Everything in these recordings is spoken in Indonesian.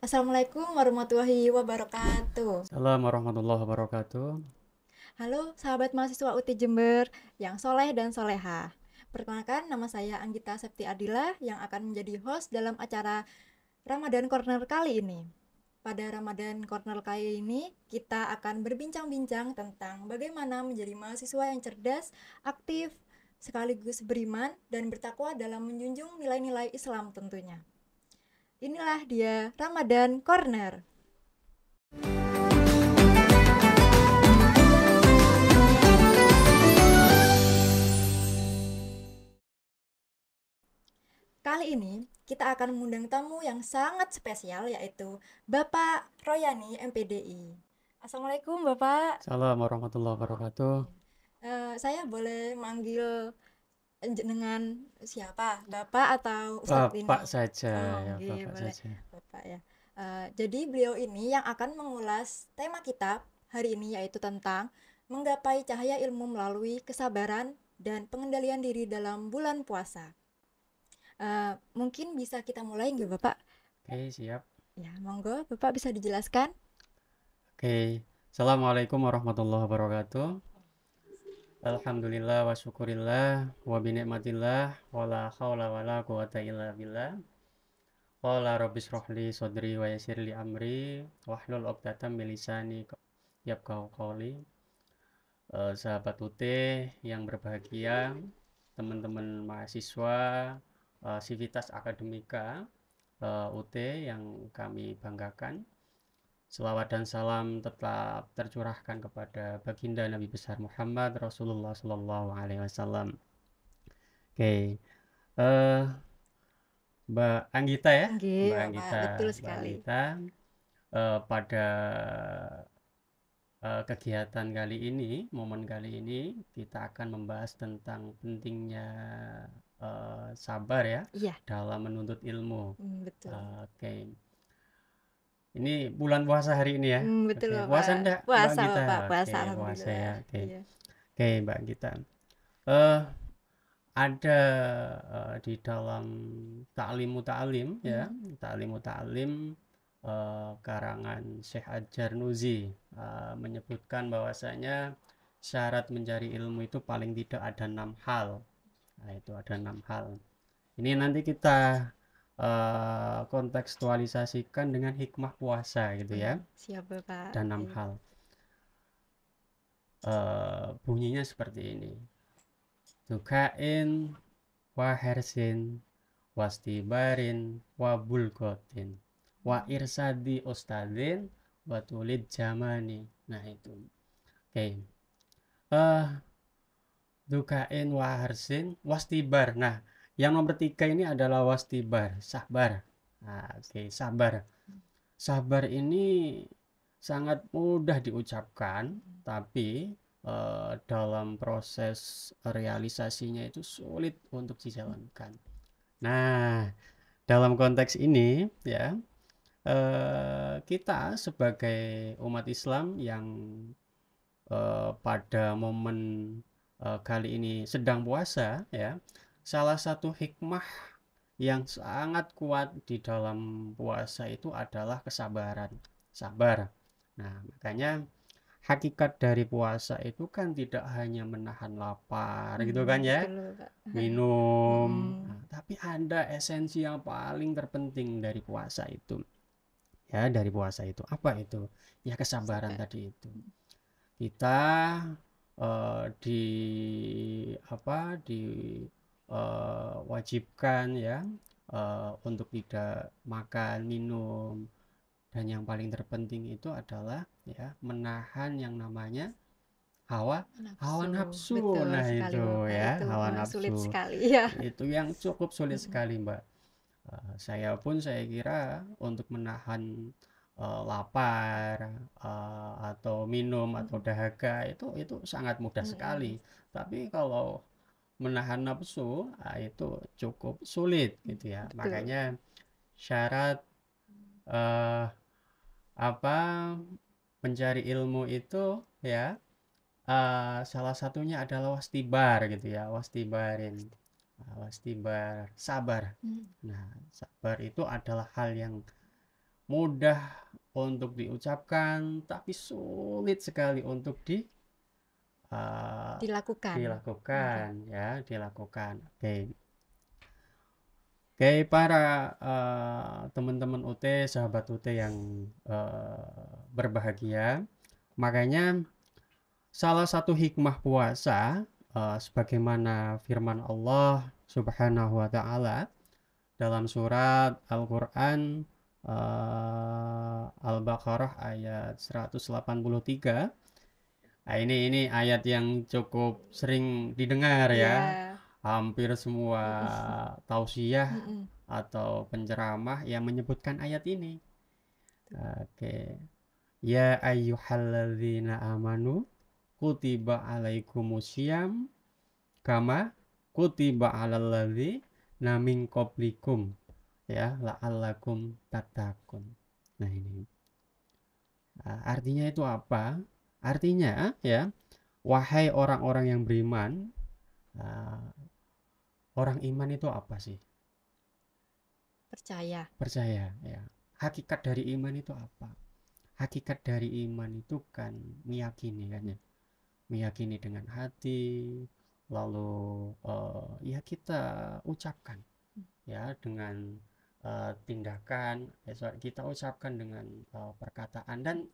Assalamualaikum warahmatullahi wabarakatuh. Assalamualaikum warahmatullahi wabarakatuh. Halo sahabat mahasiswa UT Jember yang soleh dan soleha. Perkenalkan, nama saya Anggita Septi Adila yang akan menjadi host dalam acara Ramadan Corner kali ini. Pada Ramadan Corner kali ini, kita akan berbincang-bincang tentang bagaimana menjadi mahasiswa yang cerdas, aktif, sekaligus beriman, dan bertakwa dalam menjunjung nilai-nilai Islam tentunya. Inilah dia Ramadan Corner. Kali ini kita akan mengundang tamu yang sangat spesial yaitu Bapak Royani MPDI. Assalamualaikum Bapak. Assalamualaikum warahmatullahi wabarakatuh. Saya boleh manggil dengan siapa? Bapak atau Ustadz ini? Bapak saja Oh, ya, oke, Bapak boleh saja. Bapak ya. Jadi beliau ini yang akan mengulas tema kita hari ini yaitu tentang menggapai cahaya ilmu melalui kesabaran dan pengendalian diri dalam bulan puasa. Mungkin bisa kita mulai nggak Bapak? Oke, siap. Ya, monggo Bapak bisa dijelaskan. Oke. Assalamualaikum warahmatullahi wabarakatuh. Alhamdulillah wa syukurillah wa binikmatillah wa la haula wa la quwata illa billah. Qala rabbis rohli sodri wa yasirli amri wahlul 'uqdatam min lisani yafqahu qawli. Sahabat UT yang berbahagia, teman-teman mahasiswa Sivitas Akademika UT yang kami banggakan. Selawat dan salam tetap tercurahkan kepada baginda Nabi besar Muhammad Rasulullah Sallallahu Alaihi Wasallam. Oke, eh, Mbak Anggita ya, Nggih, Mbak Bapak, Anggita, betul Mbak sekali. Anggita, pada kegiatan kali ini, momen kali ini, kita akan membahas tentang pentingnya sabar ya Iya, dalam menuntut ilmu. betul. Oke, ini bulan puasa hari ini ya. Betul Oke, puasa Bapak. enggak Mbak Puasa Gita? Bapak, Oke, puasa puasa alhamdulillah. ya. Oke. Iya. Oke, Mbak Gita. Eh ada di dalam Ta'limu Ta'lim ya, Ta'limu Ta'lim karangan Syekh Ad-Jarnuzi menyebutkan bahwasanya syarat mencari ilmu itu paling tidak ada 6 hal. Nah, itu ada 6 hal. Ini nanti kita kontekstualisasikan dengan hikmah puasa gitu ya. Siap Bapak. Ada 6 hal. Bunyinya seperti ini. Dukain wa hersin wastibarin wa bulgotin wa irsadi ustadin wa tulid jamani. Nah itu. Oke. Dukain wa hersin wastibar. Nah, yang nomor 3 ini adalah wastibar, sabar. Nah, oke, sabar. Sabar ini sangat mudah diucapkan, tapi dalam proses realisasinya itu sulit untuk dijalankan. Nah, dalam konteks ini ya, kita sebagai umat Islam yang pada momen kali ini sedang puasa ya, salah satu hikmah yang sangat kuat di dalam puasa itu adalah kesabaran, sabar. Nah, makanya hakikat dari puasa itu kan tidak hanya menahan lapar gitu kan ya, Betul Bapak. minum. Mm-mm. Nah, tapi ada esensi yang paling terpenting dari puasa itu. Ya, dari puasa itu apa itu? Ya kesabaran Sabar. tadi itu. Kita di apa diwajibkan ya untuk tidak makan, minum, dan yang paling terpenting itu adalah ya menahan yang namanya hawa hawa Nafsu. nafsu. Betul Nah sekali itu Bapak. ya, Itu hawa sulit nafsu sekali ya. itu yang cukup sulit Mm-mm. sekali, Mbak. Saya pun saya kira untuk menahan lapar atau minum atau dahaga itu sangat mudah sekali. Mm-mm. Tapi kalau menahan nafsu itu cukup sulit gitu ya. Betul. Makanya syarat eh, apa mencari ilmu itu ya salah satunya adalah wastibar gitu ya, wastibarin. Wastibar, sabar. Mm. Nah, sabar itu adalah hal yang mudah untuk diucapkan, tapi sulit sekali untuk uh, Dilakukan. Oke. dilakukan, ya, dilakukan. Oke. Oke, para teman-teman UT, sahabat UT yang berbahagia, makanya salah satu hikmah puasa, sebagaimana firman Allah Subhanahu wa Ta'ala dalam surat Al-Qur'an Al-Baqarah ayat 183. Nah, ini ayat yang cukup sering didengar ya. Iya. Hampir semua tausiah Mm-mm. atau penceramah yang menyebutkan ayat ini. Oke. Ya ayyuhalladzina amanu kutiba alaikumusiyam kama kutiba alal ladzina min qablikum ya la'allakum tattaqun. Nah, ini. Artinya itu apa? Artinya ya, wahai orang-orang yang beriman, orang iman itu apa sih? Percaya. Percaya ya. Hakikat dari iman itu apa? Hakikat dari iman itu kan meyakini kan ya. Meyakini dengan hati, lalu ya kita ucapkan ya dengan tindakan, kita ucapkan dengan perkataan dan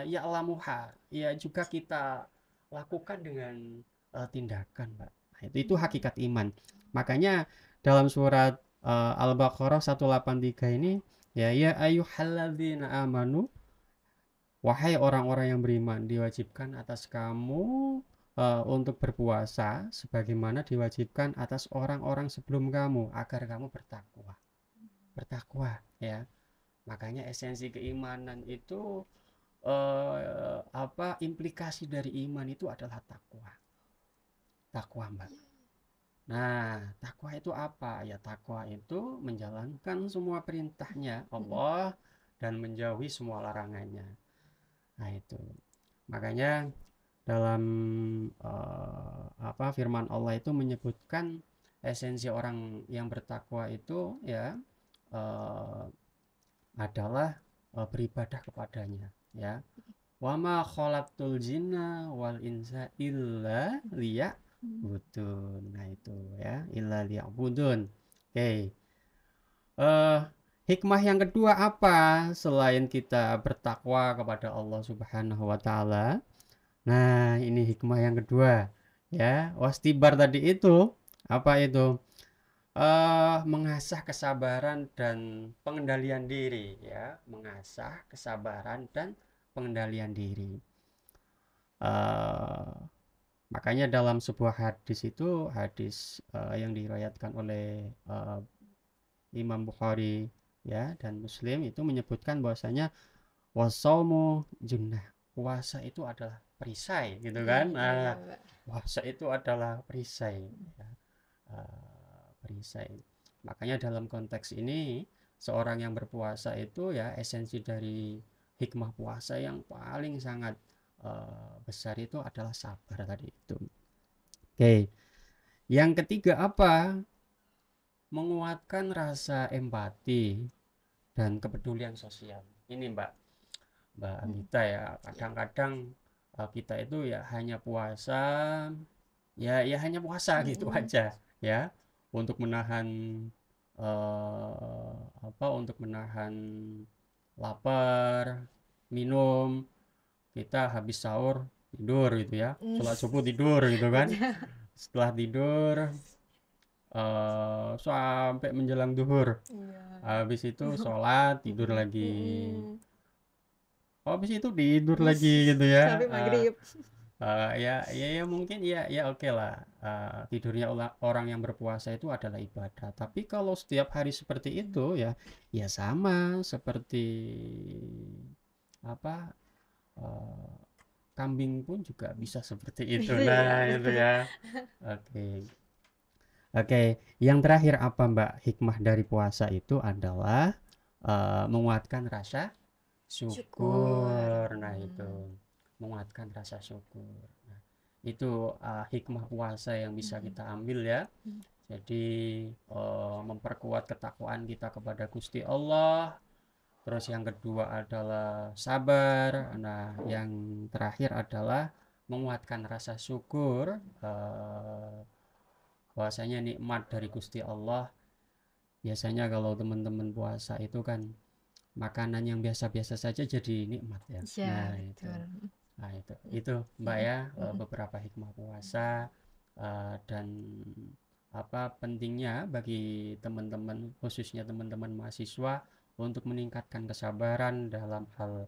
ya lamuha, ya juga kita lakukan dengan tindakan, Mbak. Nah, itu hakikat iman. Makanya dalam surat Al-Baqarah 183 ini ya ayyuhalladzina amanu, wahai orang-orang yang beriman, diwajibkan atas kamu untuk berpuasa sebagaimana diwajibkan atas orang-orang sebelum kamu agar kamu bertakwa ya. Makanya esensi keimanan itu implikasi dari iman itu adalah takwa Mbak. Nah, takwa itu apa? Ya, takwa itu menjalankan semua perintahnya Allah dan menjauhi semua larangannya. Nah, itu. Makanya dalam firman Allah itu menyebutkan esensi orang yang bertakwa itu ya adalah beribadah kepadanya ya. Wa ma khalaqtul jinna wal insa illa liya'budun. Nah, itu ya, illa liya'budun. Oke. Hikmah yang kedua apa selain kita bertakwa kepada Allah Subhanahu wa Ta'ala? Nah, ini hikmah yang kedua ya. Wastibar tadi itu apa itu? Mengasah kesabaran dan pengendalian diri ya, mengasah kesabaran dan pengendalian diri. Makanya dalam sebuah hadis itu, hadis yang diriwayatkan oleh Imam Bukhari ya dan Muslim itu menyebutkan bahwasanya wasaumu junnah, puasa itu adalah perisai gitu kan. Nah, puasa itu adalah perisai ya. Perisai. Makanya dalam konteks ini seorang yang berpuasa itu ya esensi dari hikmah puasa yang paling sangat besar itu adalah sabar tadi itu. Oke. Yang ketiga apa? Menguatkan rasa empati dan kepedulian sosial. Ini Mbak Anita ya, kadang-kadang kita itu ya hanya puasa ya hanya puasa gitu aja ya, untuk menahan untuk menahan lapar, minum, kita habis sahur tidur gitu ya, sholat subuh tidur gitu kan, setelah tidur sampai menjelang duhur, habis itu sholat tidur lagi, habis itu tidur lagi gitu ya. Sampai maghrib. Ya mungkin ya oke lah. Tidurnya orang yang berpuasa itu adalah ibadah. Tapi kalau setiap hari seperti itu ya sama seperti apa kambing pun juga bisa seperti itu. Nah, itu ya. Oke. Yang terakhir apa Mbak, hikmah dari puasa itu adalah menguatkan rasa syukur. Nah, itu menguatkan rasa syukur. Nah, itu hikmah puasa yang bisa kita ambil ya. Jadi memperkuat ketakwaan kita kepada Gusti Allah, Terus yang kedua adalah sabar. Nah, yang terakhir adalah menguatkan rasa syukur bahwasanya nikmat dari Gusti Allah. Biasanya kalau teman-teman puasa itu kan makanan yang biasa-biasa saja jadi nikmat ya. Iya, Nah, itu. betul. Nah, itu Mbak Mm-mm, ya, mm-mm. beberapa hikmah puasa dan apa pentingnya bagi teman-teman, khususnya teman-teman mahasiswa untuk meningkatkan kesabaran dalam hal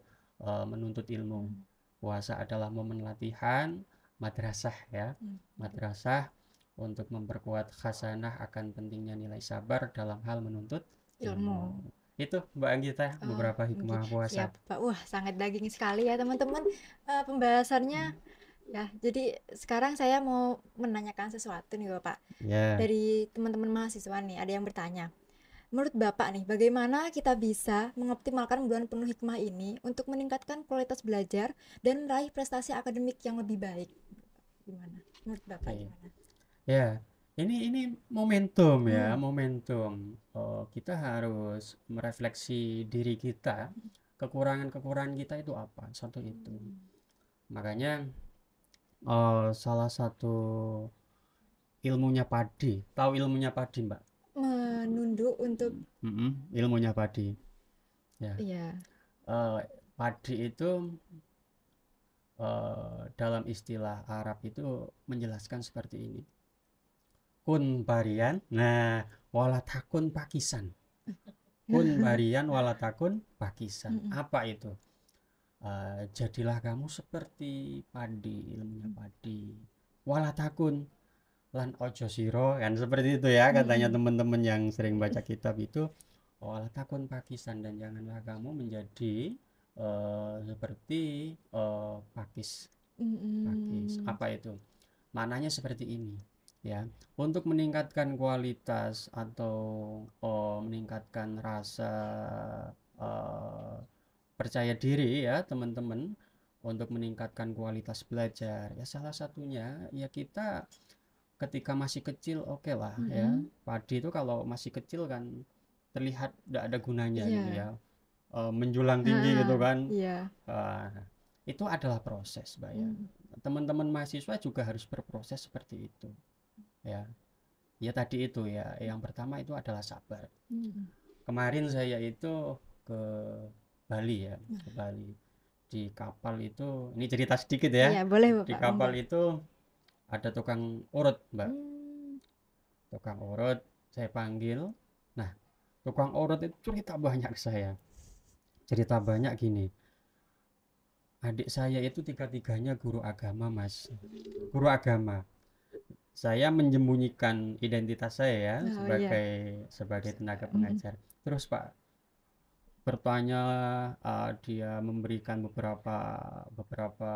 menuntut ilmu. Mm, Puasa adalah momen latihan madrasah ya, mm. madrasah untuk memperkuat khasanah akan pentingnya nilai sabar dalam hal menuntut Ilmu. ilmu. Itu Mbak Anggita Oh, beberapa oke. hikmah puasa. Siap, Pak. Wah, sangat daging sekali ya, teman-teman. Pembahasannya ya. Jadi sekarang saya mau menanyakan sesuatu nih, Bapak. Ya, Dari teman-teman mahasiswa nih, ada yang bertanya. Menurut Bapak nih, bagaimana kita bisa mengoptimalkan bulan penuh hikmah ini untuk meningkatkan kualitas belajar dan meraih prestasi akademik yang lebih baik? Gimana? Menurut Bapak oke. gimana? Ya, ini momentum ya, Hmm. momentum. Kita harus merefleksi diri kita, kekurangan-kekurangan kita itu apa? Satu itu. Makanya salah satu ilmunya padi. Tahu ilmunya padi, Mbak? Menunduk untuk Ilmunya padi. Ya, iya. eh, padi itu dalam istilah Arab itu menjelaskan seperti ini. Kun barian, nah walatakun pakisan. Kun barian walatakun pakisan. Mm-mm. Apa itu? Jadilah kamu seperti padi, ilmunya padi. Walatakun lan ojo siro, kan seperti itu ya katanya Mm-mm. teman-teman yang sering baca kitab itu. Walatakun pakisan, dan janganlah kamu menjadi seperti pakis. Pakis. Mm-mm. Apa itu? Maknanya seperti ini ya. Untuk meningkatkan kualitas atau meningkatkan rasa eh, percaya diri ya teman-teman, untuk meningkatkan kualitas belajar ya salah satunya ya kita ketika masih kecil oke lah ya. Mm-mm. Padi itu kalau masih kecil kan terlihat tidak ada gunanya gitu Iya. ya. Menjulang tinggi gitu Ah, kan. iya. Eh, itu adalah proses Mbak ya. Mm. Teman-teman mahasiswa juga harus berproses seperti itu ya. Ya tadi itu ya, yang pertama itu adalah sabar. Mm. Kemarin saya itu ke Bali ya, Nah, ke Bali. Di kapal itu, ini cerita sedikit ya. iya, boleh Di Bapak, kapal monggo. itu ada tukang urut Mbak. Hmm. Tukang urut saya panggil. Nah, tukang urut itu cerita banyak ke saya. Cerita banyak gini. Adik saya itu tiga-tiganya guru agama Mas. Guru agama. Saya menyembunyikan identitas saya ya Oh iya. sebagai tenaga Mm-mm. pengajar. Terus Pak bertanya, dia memberikan beberapa beberapa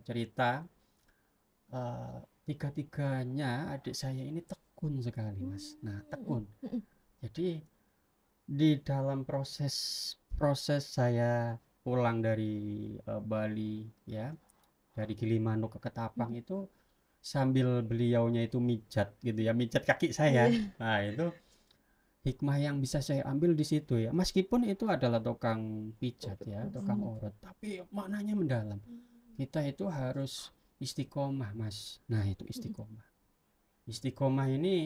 cerita. Tiga-tiganya adik saya ini tekun sekali Mas. Nah Mm-mm. tekun. Mm-mm. Jadi di dalam proses proses saya pulang dari Bali ya, dari Gilimanuk ke Ketapang Mm-mm. itu sambil beliaunya itu mijat gitu ya, mijat kaki saya. Iya. Nah itu hikmah yang bisa saya ambil di situ ya, meskipun itu adalah tukang pijat ya, tukang Mm. urut, tapi maknanya mendalam. Kita itu harus istiqomah Mas. Nah itu Mm. istiqomah. Istiqomah ini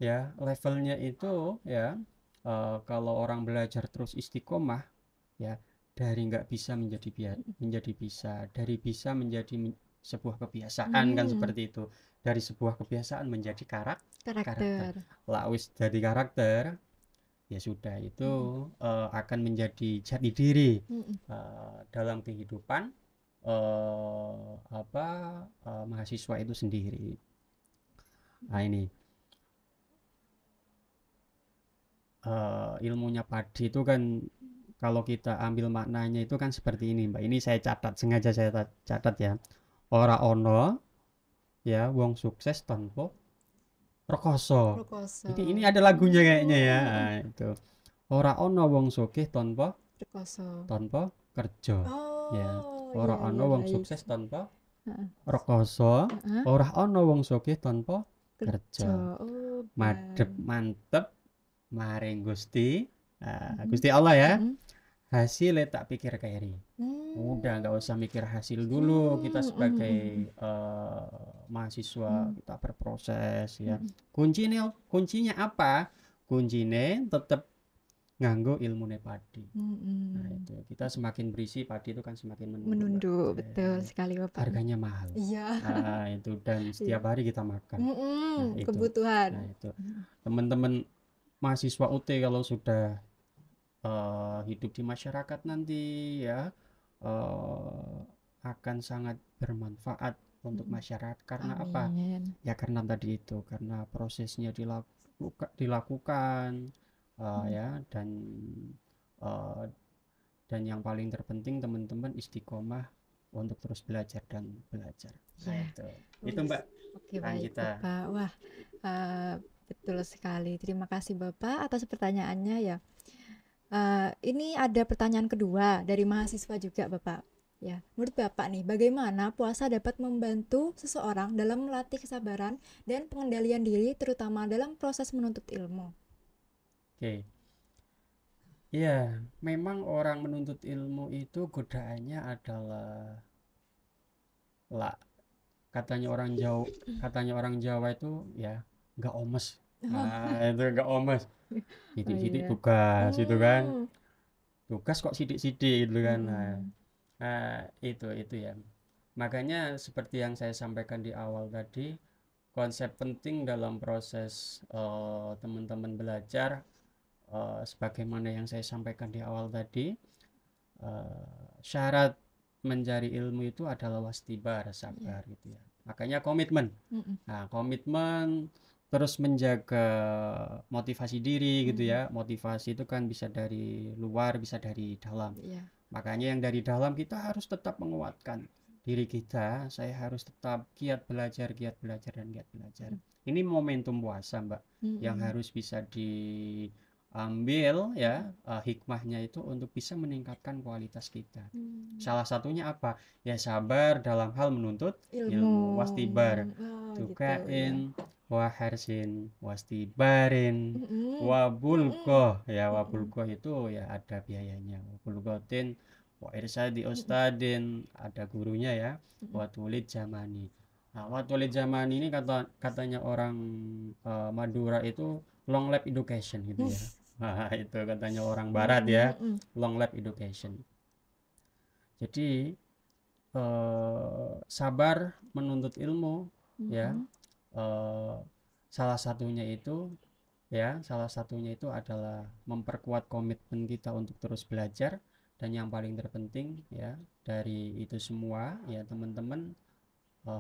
ya levelnya itu ya, kalau orang belajar terus istiqomah ya, dari nggak bisa menjadi bisa, dari bisa menjadi sebuah kebiasaan kan Hmm. seperti itu, dari sebuah kebiasaan menjadi karakter. Karakter. Lawis dari karakter ya sudah itu Mm-mm. akan menjadi jati diri Mm-mm. dalam kehidupan apa mahasiswa itu sendiri. Nah ini ilmunya padi itu kan kalau kita ambil maknanya itu kan seperti ini Mbak. Ini saya catat, sengaja saya catat ya. Ora ono ya wong sukses tanpa rekoso. Rekoso. Ini ada lagunya kayaknya ya. Oh, Nah, itu. Ora ono wong sugih rekoso. tanpa kerja. Ya. Oh, Ora iya ono iya wong baik. sukses tanpa Heeh. rekoso. Heeh. Ora ono wong sugih tanpa kerja. Kerja. Oh, Madep baik. mantep maring Gusti. Mm-mm. Gusti Allah ya. Mm-mm. hasilnya tak pikir keri. Udah nggak usah mikir hasil dulu, kita sebagai mahasiswa kita berproses ya. Kuncinya apa? Kuncinya tetap nganggo ilmu padi. Nah itu kita semakin berisi padi itu kan semakin menunduk. Betul sekali Bapak. Harganya mahal. Iya. Nah itu dan setiap hari kita makan. Nah itu. Kebutuhan. Nah itu teman-teman mahasiswa UT kalau sudah hidup di masyarakat nanti ya akan sangat bermanfaat untuk masyarakat. Karena apa? Ya karena tadi itu, karena prosesnya dilakukan ya dan yang paling terpenting teman-teman istiqomah untuk terus belajar dan belajar. Nah itu Mbak. Oke, baik Bapak. Wah, betul sekali. Terima kasih Bapak atas pertanyaannya ya. Ini ada pertanyaan kedua dari mahasiswa juga Bapak. Ya, menurut Bapak nih, bagaimana puasa dapat membantu seseorang dalam melatih kesabaran dan pengendalian diri, terutama dalam proses menuntut ilmu? Oke. Ya, memang orang menuntut ilmu itu godaannya adalah katanya orang Jawa itu ya nggak omes. Nah, itu nggak omes. Sidik-sidik tugas itu kan. Tugas kok sidik-sidik gitu kan. Nah, itu ya. Makanya seperti yang saya sampaikan di awal tadi, konsep penting dalam proses teman-teman belajar sebagaimana yang saya sampaikan di awal tadi, syarat mencari ilmu itu adalah wastibar, sabar gitu ya. Makanya komitmen. Nah, komitmen terus menjaga motivasi diri gitu ya. Motivasi itu kan bisa dari luar, bisa dari dalam. Makanya yang dari dalam kita harus tetap menguatkan diri kita. Saya harus tetap giat belajar dan giat belajar. Ini momentum puasa, Mbak, yang harus bisa diambil ya hikmahnya itu untuk bisa meningkatkan kualitas kita. Salah satunya apa? Ya sabar dalam hal menuntut ilmu. Wastibar, tukain, waharsin, wastibarin, wabulgoh. Ya wabulgoh itu ya ada biayanya. Wabulgotin, wa irsadi ustadin, ada gurunya ya. Watulid zamani. Nah, watulid zamani ini katanya orang Madura itu long lab education gitu ya. Nah, itu katanya orang barat ya, long lab education. Jadi sabar menuntut ilmu ya. Salah satunya itu adalah memperkuat komitmen kita untuk terus belajar, dan yang paling terpenting ya dari itu semua ya teman-teman,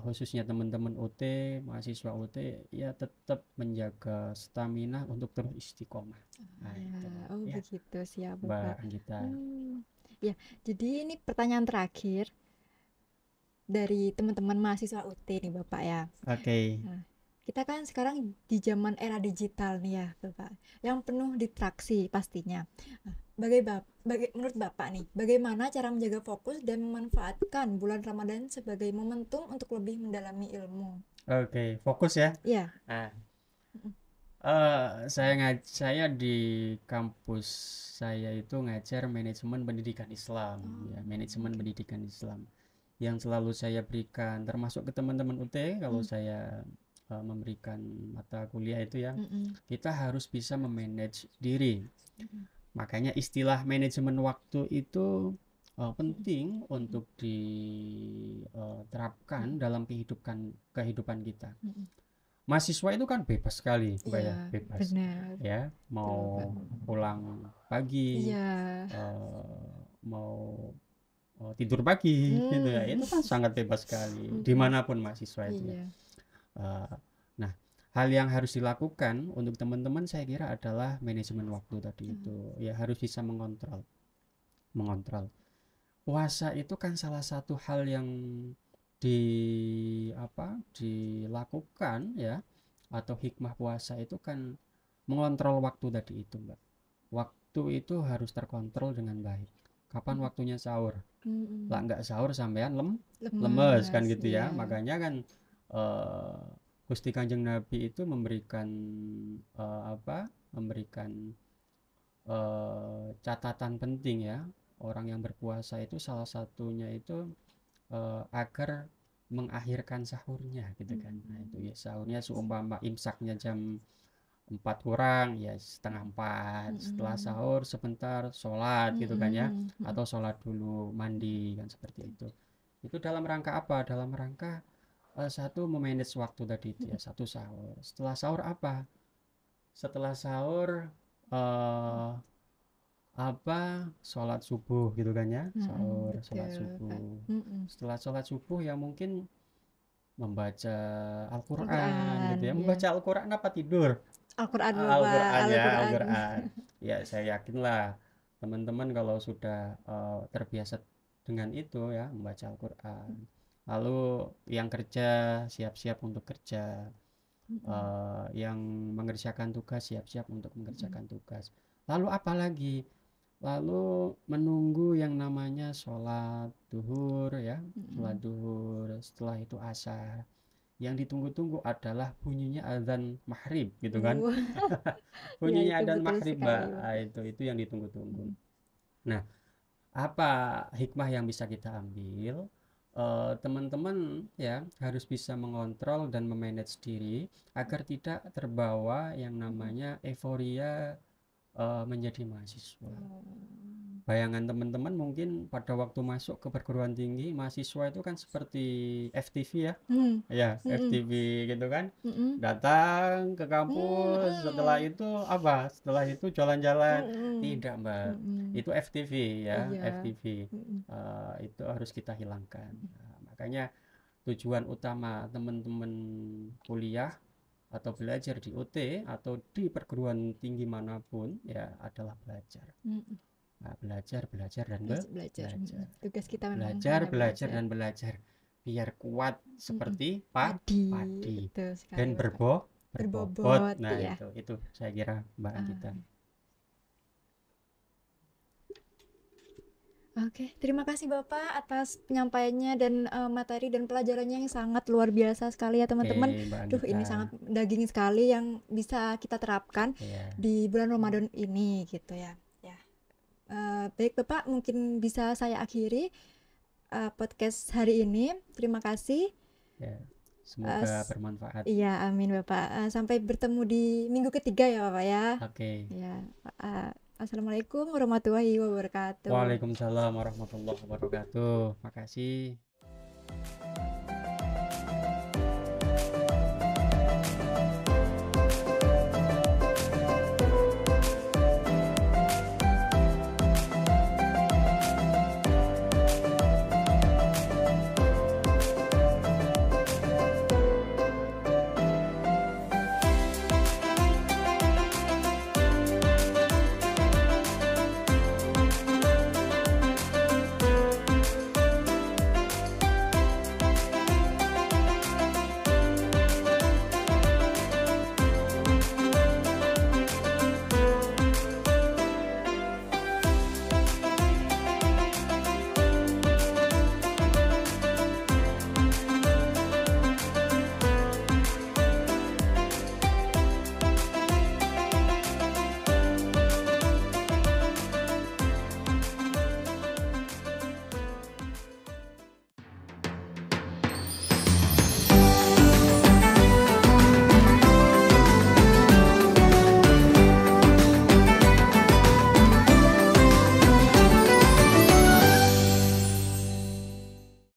khususnya teman-teman UT, mahasiswa UT ya tetap menjaga stamina untuk terus istiqomah. Nah, itu. Begitu siap Mbak Anggita. Ya, jadi ini pertanyaan terakhir dari teman-teman mahasiswa UT nih Bapak ya. Oke. Nah, kita kan sekarang di zaman era digital nih ya Bapak, yang penuh distraksi pastinya. Nah, menurut Bapak nih, bagaimana cara menjaga fokus dan memanfaatkan bulan Ramadan sebagai momentum untuk lebih mendalami ilmu? Oke, fokus ya. Iya. Saya di kampus saya itu ngajar manajemen pendidikan Islam, ya manajemen pendidikan Islam. Yang selalu saya berikan, termasuk ke teman-teman UT, kalau saya memberikan mata kuliah itu ya, kita harus bisa memanage diri. Makanya istilah manajemen waktu itu penting untuk diterapkan dalam kehidupan kita. Mahasiswa itu kan bebas sekali, Mbak ya, bebas. Benar. Ya, mau pulang pagi, mau tidur pagi, gitu ya, itu kan sangat bebas sekali, dimanapun mahasiswa itu ya. Nah, hal yang harus dilakukan untuk teman-teman saya kira adalah manajemen waktu tadi itu, ya harus bisa mengontrol. Puasa itu kan salah satu hal yang dilakukan ya, atau hikmah puasa itu kan mengontrol waktu tadi itu, Mbak. Waktu itu harus terkontrol dengan baik. Kapan waktunya sahur? Lah nggak sahur sampean lemes kan gitu ya. Makanya kan Gusti Kanjeng Nabi itu memberikan catatan penting ya, orang yang berpuasa itu salah satunya itu agar mengakhirkan sahurnya gitu kan. Nah itu ya sahurnya seumpama imsaknya jam 4 kurang ya setengah 4, setelah sahur sebentar sholat gitu kan ya, atau sholat dulu mandi kan seperti itu dalam rangka apa, dalam rangka satu memanage waktu tadi itu ya, satu sahur, setelah sahur apa, setelah sahur eh sholat subuh gitu kan ya, sahur sholat Betul, Kak. subuh, setelah sholat subuh ya mungkin membaca Al-Quran gitu Al-Quran, ya, ya. membaca Al-Quran apa tidur, Al-Quran, Bapak, Al-Quran ya, Al-Quran. Al-Quran ya. Saya yakinlah teman-teman kalau sudah terbiasa dengan itu ya, membaca Al-Quran, lalu yang kerja siap-siap untuk kerja, yang mengerjakan tugas siap-siap untuk mengerjakan tugas, lalu apalagi, lalu menunggu yang namanya sholat duhur ya, sholat duhur, setelah itu asar, yang ditunggu-tunggu adalah bunyinya azan maghrib gitu kan. Ya, Bunyinya itu adzan betul maghrib, Mbak. sekali, Ah, Bapak. itu yang ditunggu-tunggu. Nah, apa hikmah yang bisa kita ambil? Teman-teman ya harus bisa mengontrol dan memanage diri agar tidak terbawa yang namanya euforia menjadi mahasiswa. Bayangan teman-teman mungkin pada waktu masuk ke perguruan tinggi, mahasiswa itu kan seperti FTV ya. Ya, FTV gitu kan. Datang ke kampus, setelah itu apa? Setelah itu jalan-jalan. Tidak, Mbak. Itu FTV ya, Iya. FTV. Itu harus kita hilangkan. Nah, makanya tujuan utama teman-teman kuliah atau belajar di UT atau di perguruan tinggi manapun ya adalah belajar. Nah, belajar dan Belajar. belajar. Tugas kita memang Belajar, hanya belajar belajar. dan belajar biar kuat seperti Padi, padi betul sekali, dan Bapak. berbobot. Berbobot, Nah, ya. itu saya kira Mbak Anggita. Oke, terima kasih Bapak atas penyampaiannya dan materi dan pelajarannya yang sangat luar biasa sekali ya teman-teman. Oke, Mbak Duh, ini Anggita. sangat daging sekali yang bisa kita terapkan Iya. di bulan Ramadan ini gitu ya. Baik Bapak, mungkin bisa saya akhiri podcast hari ini. Terima kasih. Ya, semoga bermanfaat. Iya, amin Bapak. Sampai bertemu di minggu ketiga ya Bapak ya. Oke. Ya, Assalamualaikum warahmatullahi wabarakatuh. Waalaikumsalam warahmatullahi wabarakatuh. Makasih.